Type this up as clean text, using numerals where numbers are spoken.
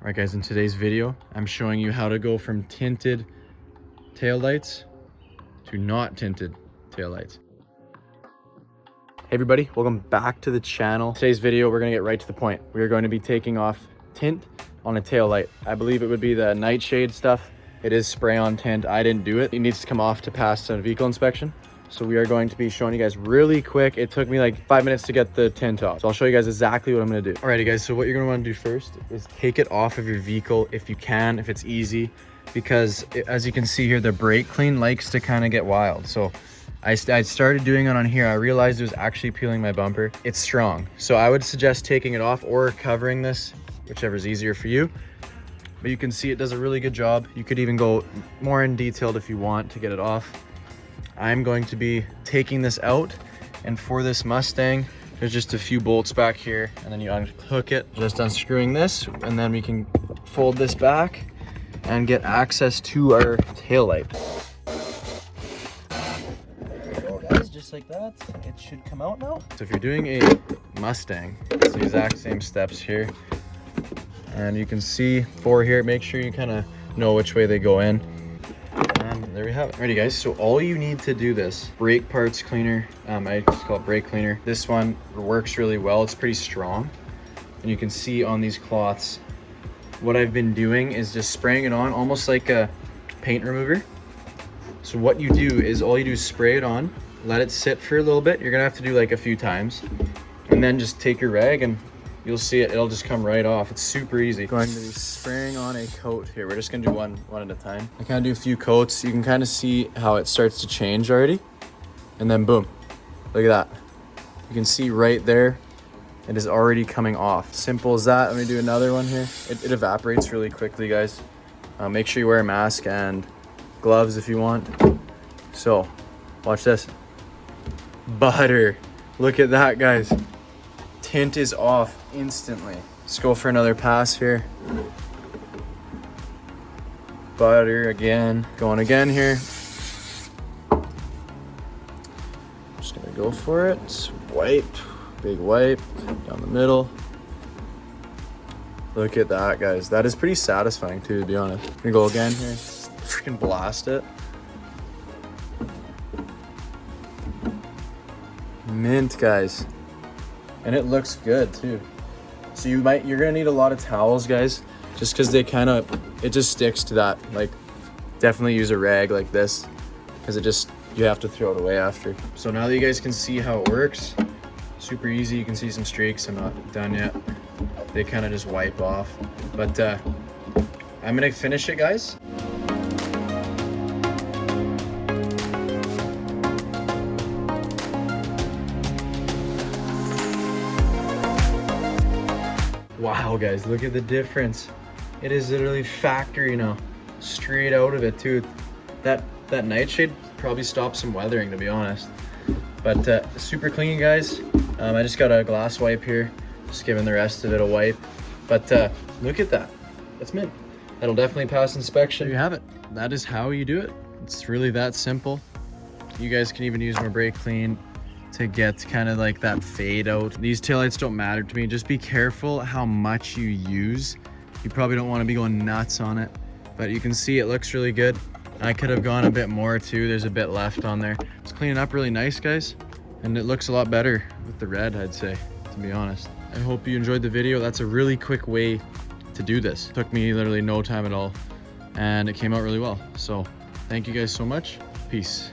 Alright guys, in today's video, I'm showing you how to go from tinted taillights to not tinted taillights. Hey everybody, welcome back to the channel. Today's video, we're gonna get right to the point. We are going to be taking off tint on a taillight. I believe it would be the Nightshade stuff. It is spray on tint. I didn't do it. It needs to come off to pass a vehicle inspection. So we are going to be showing you guys really quick. It took me like 5 minutes to get the tint off. So I'll show you guys exactly what I'm gonna do. Alrighty guys, so what you're gonna wanna do first is take it off of your vehicle if you can, if it's easy, because as you can see here, the brake clean likes to kind of get wild. So I started doing it on here. I realized it was actually peeling my bumper. It's strong. So I would suggest taking it off or covering this, whichever's easier for you. But you can see it does a really good job. You could even go more in detailed if you want to get it off. I'm going to be taking this out, and for this Mustang, there's just a few bolts back here, and then you unhook it, just unscrewing this, and then we can fold this back and get access to our taillight. There we go guys, just like that. It should come out now. So if you're doing a Mustang, it's the exact same steps here. And you can see four here, make sure you kind of know which way they go in. And there we have it. Alrighty guys, so all you need to do this, brake parts cleaner, I just call it brake cleaner. This one works really well, it's pretty strong. And you can see on these cloths, what I've been doing is just spraying it on almost like a paint remover. So what you do is, all you do is spray it on, let it sit for a little bit. You're gonna have to do like a few times. And then just take your rag and you'll see it, it'll just come right off. It's super easy. Going to be spraying on a coat here. We're just gonna do one at a time. I kind of do a few coats. You can kind of see how it starts to change already. And then boom, look at that. You can see right there, it is already coming off. Simple as that. Let me do another one here. It evaporates really quickly, guys. Make sure you wear a mask and gloves if you want. So, watch this. Butter. Look at that, guys. Tint is off instantly. Let's go for another pass here. Butter again. Going again here. Just gonna go for it. Wipe. Big wipe. Down the middle. Look at that, guys. That is pretty satisfying too, to be honest. I'm gonna go again here. Freaking blast it. Mint, guys. And it looks good too. So you're gonna need a lot of towels, guys, just because they it just sticks to that. Like, definitely use a rag like this, because you have to throw it away after. So now that you guys can see how it works, super easy. You can see some streaks. I'm not done yet. They kind of just wipe off. But I'm gonna finish it, guys. Wow guys, look at the difference. It is literally factory now, straight out of it too. That Nightshade probably stopped some weathering, to be honest. But super clean, guys. I just got a glass wipe here, just giving the rest of it a wipe. But look at that, that's mint. That'll definitely pass inspection. There you have it. That is how you do it. It's really that simple. You guys can even use more brake clean to get kind of like that fade out. These taillights don't matter to me. Just be careful how much you use. You probably don't want to be going nuts on it, but you can see it looks really good. I could have gone a bit more too. There's a bit left on there. It's cleaning up really nice, guys, and it looks a lot better with the red, I'd say, to be honest. I hope you enjoyed the video. That's a really quick way to do this. It took me literally no time at all, and it came out really well. So thank you guys so much. Peace.